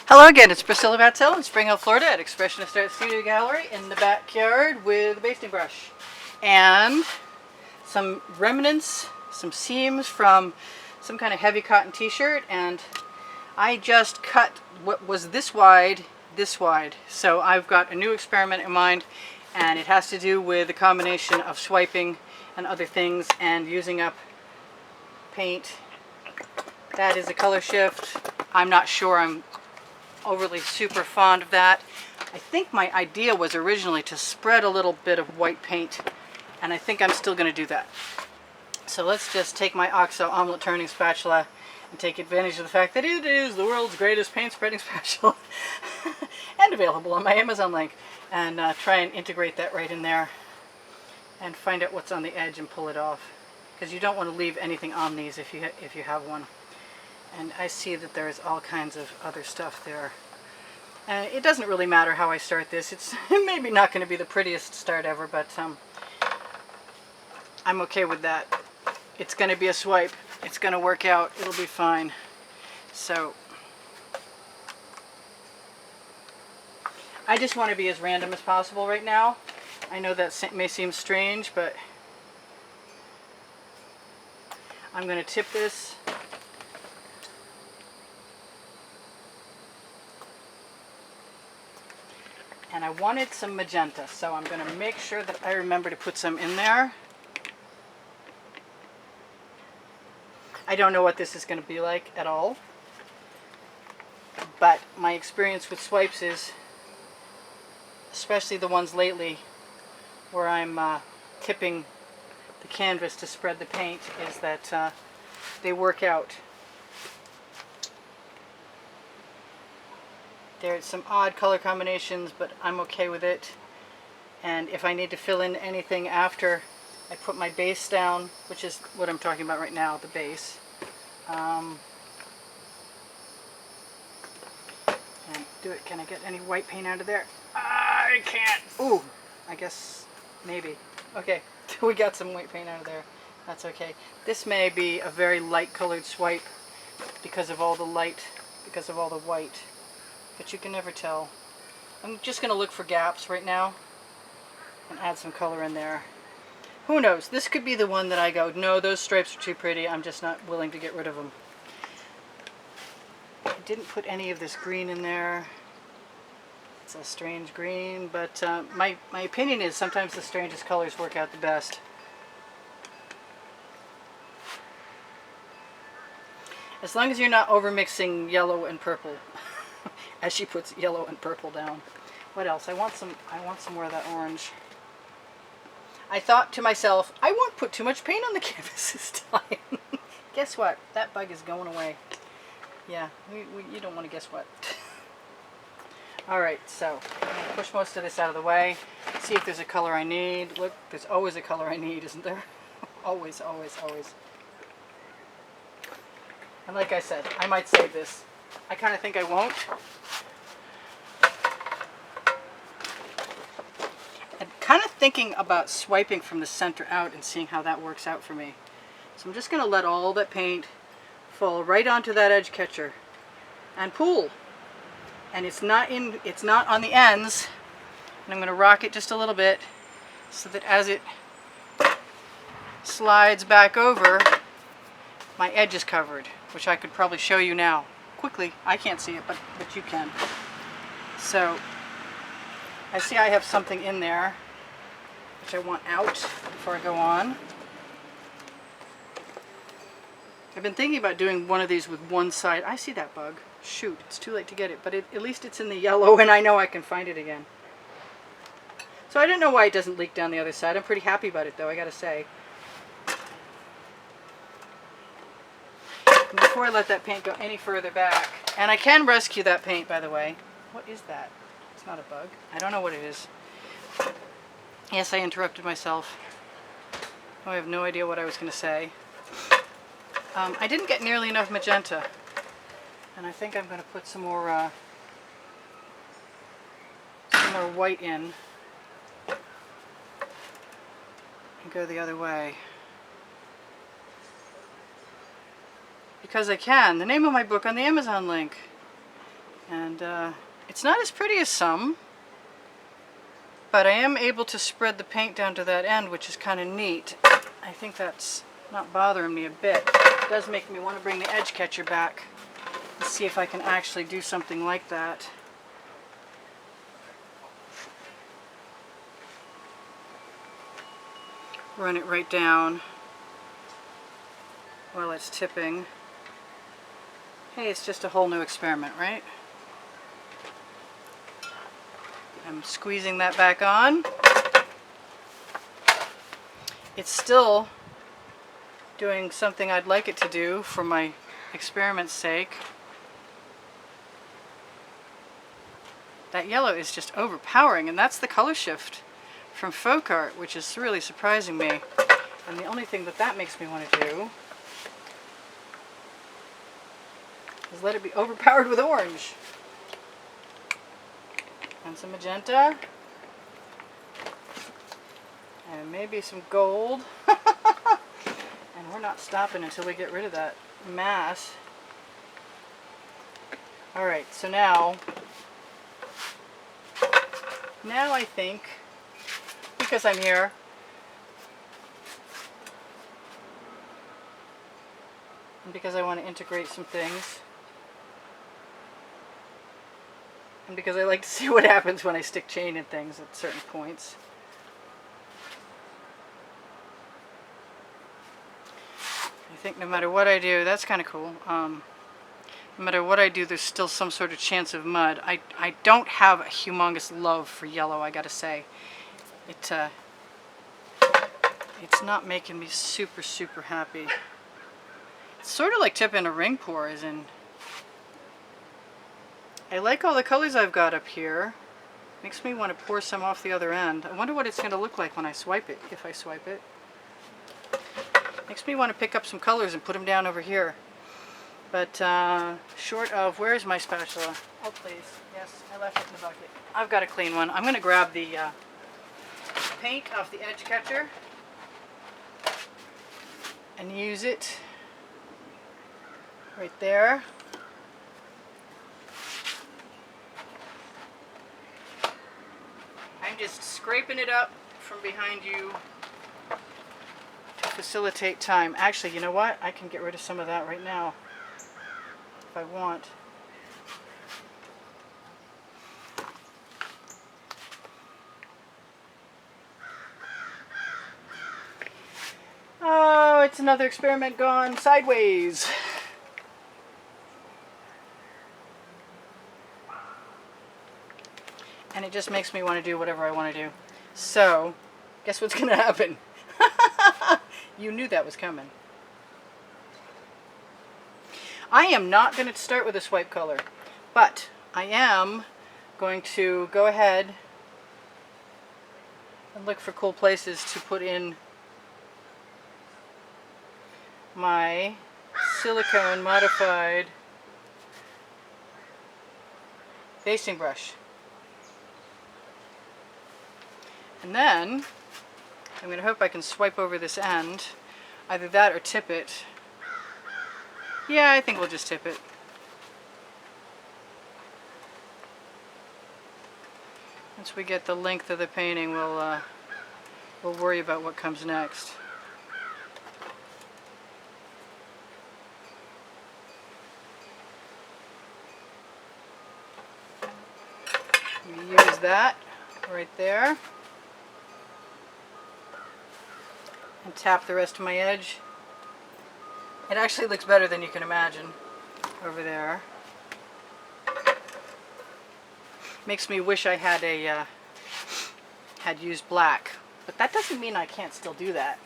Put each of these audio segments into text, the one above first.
Hello again, it's Priscilla Batzell in Spring Hill, Florida at Expressionist Art Studio Gallery in the backyard with a basting brush. And some remnants, some seams from some kind of heavy cotton t-shirt, and I just cut what was this wide. So I've got a new experiment in mind, and it has to do with a combination of swiping and other things and using up paint. That is a color shift. I'm not sure I'm overly super fond of that. I think my idea was originally to spread a little bit of white paint, and I think I'm still going to do that. So let's just take my OXO omelet turning spatula and take advantage of the fact that it is the world's greatest paint spreading spatula and available on my Amazon link, and try and integrate that right in there and find out what's on the edge and pull it off, because you don't want to leave anything on these if you have one. And I see that there's all kinds of other stuff there. And it doesn't really matter how I start this. It's maybe not going to be the prettiest start ever, but I'm okay with that. It's going to be a swipe. It's going to work out. It'll be fine. So I just want to be as random as possible right now. I know that may seem strange, but I'm going to tip this. And I wanted some magenta, so I'm going to make sure that I remember to put some in there. I don't know what this is going to be like at all, but my experience with swipes is, especially the ones lately where I'm tipping the canvas to spread the paint, is that they work out. There's some odd color combinations, but I'm okay with it. And if I need to fill in anything after I put my base down, which is what I'm talking about right now, the base. And do it. Can I get any white paint out of there? I can't. Ooh, I guess maybe. Okay, we got some white paint out of there. That's okay. This may be a very light colored swipe because of all the light, because of all the white. But you can never tell. I'm just going to look for gaps right now and add some color in there. Who knows? This could be the one that I go, no, those stripes are too pretty. I'm just not willing to get rid of them. I didn't put any of this green in there. It's a strange green, but my opinion is sometimes the strangest colors work out the best. As long as you're not overmixing yellow and purple. As she puts yellow and purple down. What else? I want some more of that orange. I thought to myself, I won't put too much paint on the canvas this time. Guess what? That bug is going away. Yeah, you don't want to guess what. Alright, so I'm going to push most of this out of the way. See if there's a color I need. Look, there's always a color I need, isn't there? Always, always, always. And like I said, I might save this. I kind of think I won't. I'm kind of thinking about swiping from the center out and seeing how that works out for me. So I'm just going to let all that paint fall right onto that edge catcher and pull. And it's not on the ends. And I'm going to rock it just a little bit so that as it slides back over, my edge is covered, which I could probably show you now. Quickly. I can't see it, but you can. So I see I have something in there which I want out before I go on. I've been thinking about doing one of these with one side. I see that bug. Shoot, it's too late to get it, but at least it's in the yellow and I know I can find it again. So I don't know why it doesn't leak down the other side. I'm pretty happy about it though, I gotta say. Before I let that paint go any further back, and I can rescue that paint, by the way. What is that? It's not a bug. I don't know what it is. Yes, I interrupted myself. Oh, I have no idea what I was going to say. I didn't get nearly enough magenta, and I think I'm going to put some more white in and go the other way. Because I can. The name of my book on the Amazon link. And it's not as pretty as some, but I am able to spread the paint down to that end, which is kind of neat. I think that's not bothering me a bit. It does make me want to bring the edge catcher back and see if I can actually do something like that. Run it right down while it's tipping. Hey, it's just a whole new experiment, right? I'm squeezing that back on. It's still doing something I'd like it to do for my experiment's sake. That yellow is just overpowering, and that's the color shift from folk art, which is really surprising me. And the only thing that makes me want to do is let it be overpowered with orange. And some magenta. And maybe some gold. And we're not stopping until we get rid of that mass. Alright, so now I think, because I'm here, and because I want to integrate some things, and because I like to see what happens when I stick chain in things at certain points, I think no matter what I do, that's kind of cool. No matter what I do, there's still some sort of chance of mud. I don't have a humongous love for yellow, I gotta say. It's not making me super, super happy. It's sort of like tipping a ring pour, as in, I like all the colors I've got up here. Makes me want to pour some off the other end. I wonder what it's going to look like when I swipe it, if I swipe it. Makes me want to pick up some colors and put them down over here. But short of, where's my spatula? Oh please, yes, I left it in the bucket. I've got a clean one. I'm going to grab the paint off the edge catcher and use it right there. I'm just scraping it up from behind you to facilitate time. Actually, you know what? I can get rid of some of that right now if I want. Oh, it's another experiment gone sideways. And it just makes me want to do whatever I want to do. So, guess what's going to happen? You knew that was coming. I am not going to start with a swipe color, but I am going to go ahead and look for cool places to put in my silicone modified basting brush. And then I'm going to hope I can swipe over this end. Either that or tip it. Yeah, I think we'll just tip it. Once we get the length of the painting, we'll worry about what comes next. Use that right there. And tap the rest of my edge. It actually looks better than you can imagine over there. Makes me wish I had had used black, but that doesn't mean I can't still do that,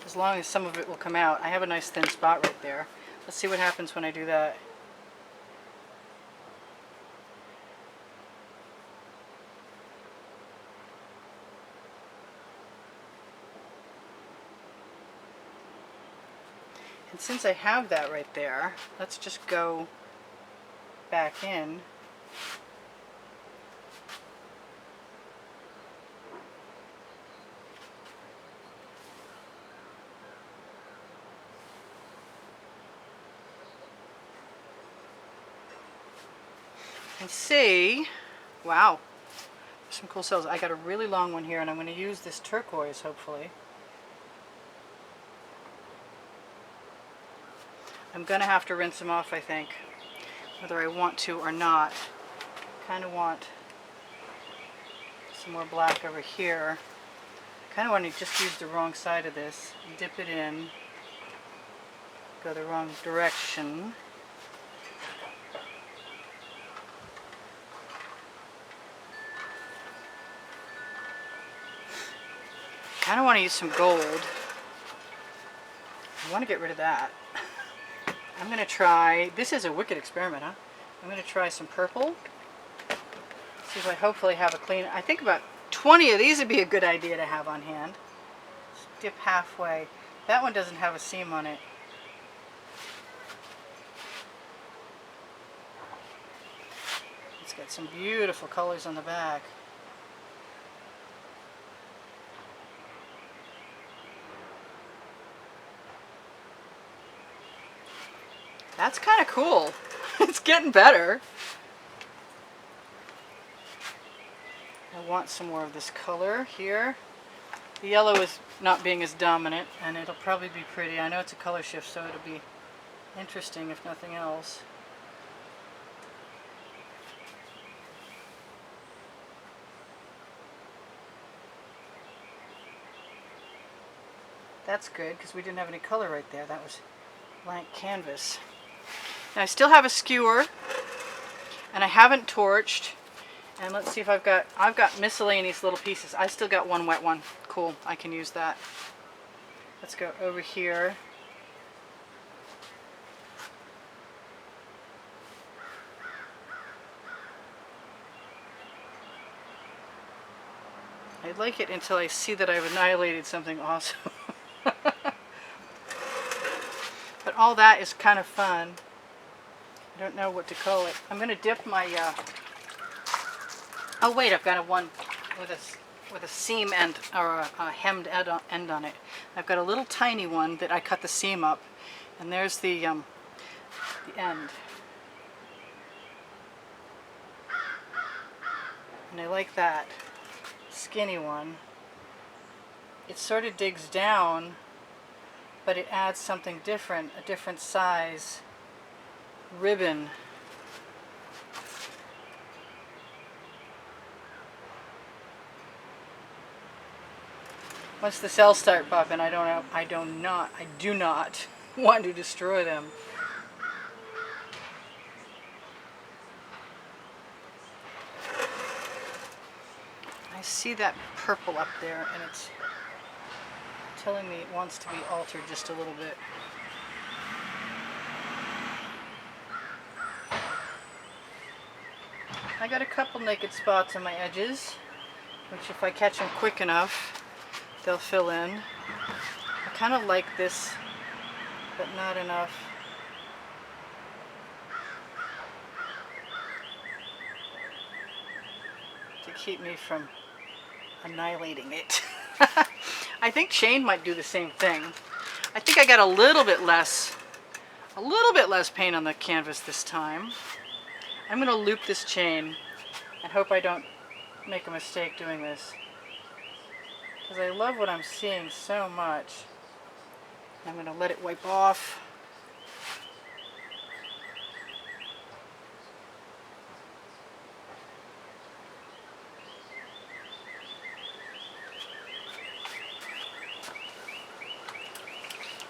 as long as some of it will come out. I have a nice thin spot right there. Let's see what happens when I do that. And since I have that right there, let's just go back in. can see, wow, some cool cells. I got a really long one here, and I'm going to use this turquoise, hopefully. I'm going to have to rinse them off, I think, whether I want to or not. Kind of want some more black over here. Kind of want to just use the wrong side of this, dip it in, go the wrong direction. Kind of want to use some gold. I want to get rid of that. I'm going to try, this is a wicked experiment, huh? I'm going to try some purple. See if I hopefully have a clean, I think about 20 of these would be a good idea to have on hand. Just dip halfway. That one doesn't have a seam on it. It's got some beautiful colors on the back. That's kind of cool. It's getting better. I want some more of this color here. The yellow is not being as dominant, and it'll probably be pretty. I know it's a color shift, so it'll be interesting if nothing else. That's good, because we didn't have any color right there. That was blank canvas. Now I still have a skewer, and I haven't torched. And let's see if I've got miscellaneous little pieces. I still got one wet one. Cool, I can use that. Let's go over here. I like it until I see that I've annihilated something awesome. But all that is kind of fun. I don't know what to call it. I'm going to dip my... Oh wait, I've got a one with a seam end, or a hemmed end on it. I've got a little tiny one that I cut the seam up, and there's the end. And I like that skinny one. It sort of digs down, but it adds something different, a different size ribbon. Once the cells start popping, I do not want to destroy them. I see that purple up there, and it's telling me it wants to be altered just a little bit. I got a couple naked spots on my edges, which if I catch them quick enough, they'll fill in. I kind of like this, but not enough. To keep me from annihilating it. I think chain might do the same thing. I think I got a little bit less paint on the canvas this time. I'm going to loop this chain and hope I don't make a mistake doing this, because I love what I'm seeing so much. I'm going to let it wipe off.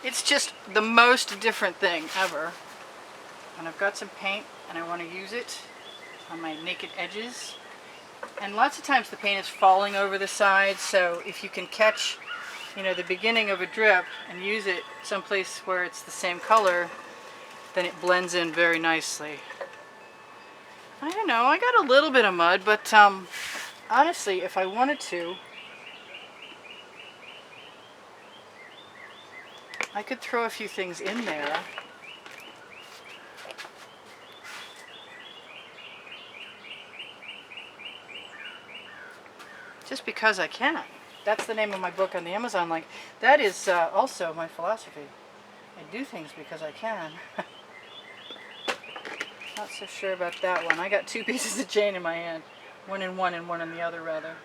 It's just the most different thing ever. And I've got some paint and I want to use it on my naked edges. And lots of times the paint is falling over the sides, so if you can catch, the beginning of a drip and use it someplace where it's the same color, then it blends in very nicely. I don't know, I got a little bit of mud, but honestly, if I wanted to, I could throw a few things in there. Just because I can. That's the name of my book on the Amazon link. That is also my philosophy. I do things because I can. Not so sure about that one. I got two pieces of chain in my hand. One in one and one in the other, rather.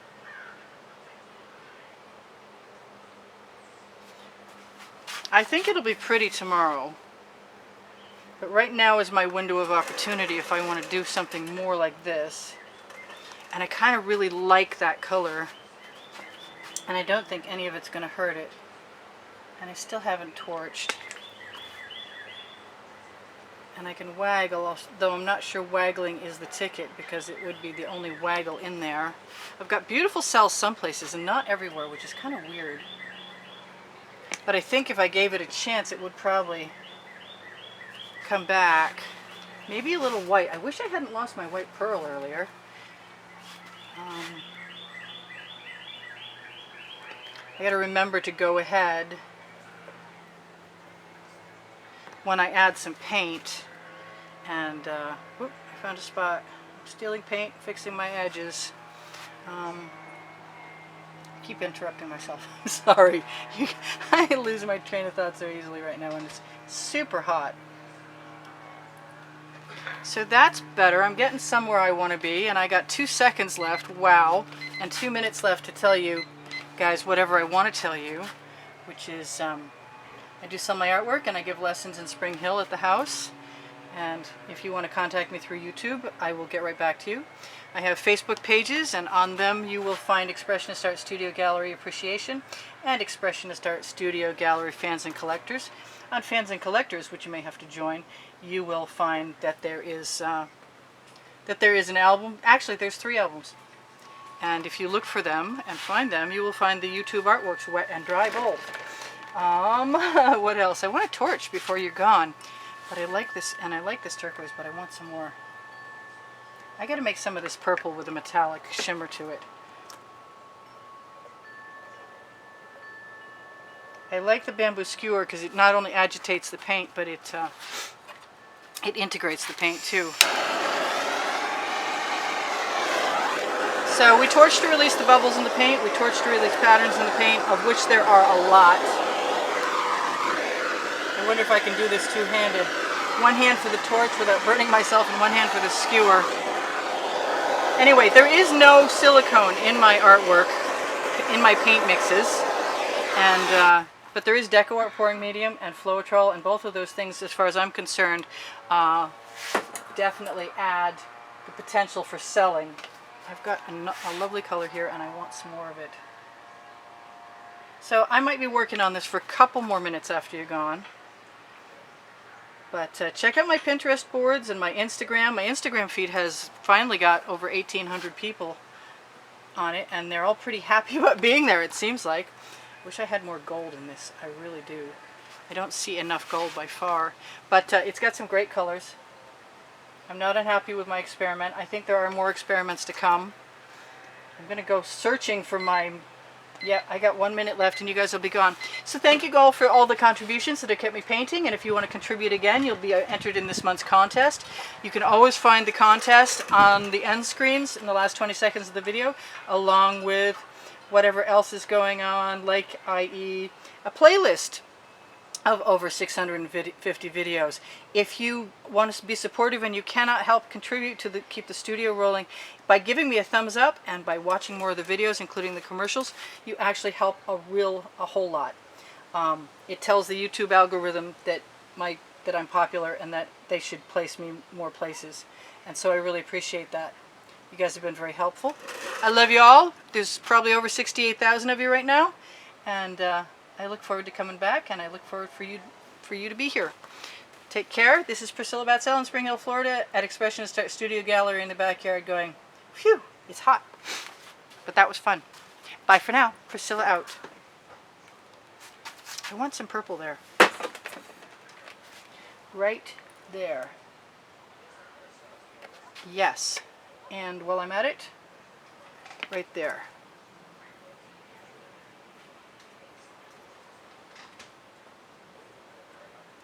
I think it'll be pretty tomorrow. But right now is my window of opportunity if I want to do something more like this. And I kind of really like that color. And I don't think any of it's going to hurt it. And I still haven't torched. And I can waggle, though I'm not sure waggling is the ticket because it would be the only waggle in there. I've got beautiful cells some places and not everywhere, which is kind of weird. But I think if I gave it a chance, it would probably come back. Maybe a little white. I wish I hadn't lost my white pearl earlier. I got to remember to go ahead when I add some paint and whoop, I found a spot. I'm stealing paint, fixing my edges. Keep interrupting myself. I'm sorry. I lose my train of thought so easily right now when it's super hot. So that's better. I'm getting somewhere I want to be, and I got 2 seconds left. Wow. And 2 minutes left to tell you guys whatever I want to tell you, which is I do sell my artwork and I give lessons in Spring Hill at the house. And if you want to contact me through YouTube, I will get right back to you. I have Facebook pages, and on them you will find Expressionist Art Studio Gallery Appreciation and Expressionist Art Studio Gallery Fans and Collectors. On Fans and Collectors, which you may have to join, you will find that there is an album. Actually, there's 3 albums. And if you look for them and find them, you will find the YouTube artworks, Wet and Dry Bold. What else? I want a torch before you're gone. But I like this, and I like this turquoise, but I want some more. I gotta make some of this purple with a metallic shimmer to it. I like the bamboo skewer because it not only agitates the paint, but it integrates the paint too. So we torch to release the bubbles in the paint, we torch to release patterns in the paint, of which there are a lot. I wonder if I can do this two-handed. One hand for the torch without burning myself and one hand for the skewer. Anyway, there is no silicone in my artwork, in my paint mixes, and but there is Deco Art pouring medium and Floetrol, and both of those things, as far as I'm concerned, definitely add the potential for selling. I've got a lovely color here, and I want some more of it. So I might be working on this for a couple more minutes after you're gone. But check out my Pinterest boards and my Instagram. My Instagram feed has finally got over 1,800 people on it, and they're all pretty happy about being there, it seems like. Wish I had more gold in this. I really do. I don't see enough gold by far. But it's got some great colors. I'm not unhappy with my experiment. I think there are more experiments to come. I'm going to go searching for my... Yeah, I got 1 minute left and you guys will be gone. So thank you all for all the contributions that have kept me painting, and if you want to contribute again, you'll be entered in this month's contest. You can always find the contest on the end screens in the last 20 seconds of the video, along with whatever else is going on, like i.e. a playlist of over 650 videos. If you want to be supportive and you cannot help contribute to keep the studio rolling, by giving me a thumbs up and by watching more of the videos, including the commercials, you actually help a whole lot. It tells the YouTube algorithm that I'm popular and that they should place me more places. And so I really appreciate that. You guys have been very helpful. I love you all. There's probably over 68,000 of you right now. And I look forward to coming back, and I look forward for you to be here. Take care. This is Priscilla Batzell in Spring Hill, Florida, at Expressionist Art Studio Gallery in the backyard, going, phew, it's hot. But that was fun. Bye for now. Priscilla out. I want some purple there. Right there. Yes. And while I'm at it, right there.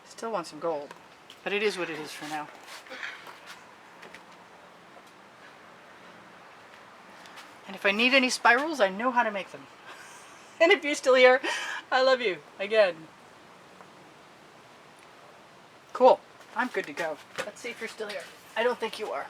Still want some gold, but it is what it is for now. And if I need any spirals, I know how to make them. And if you're still here, I love you again. Cool. I'm good to go. Let's see if you're still here. I don't think you are.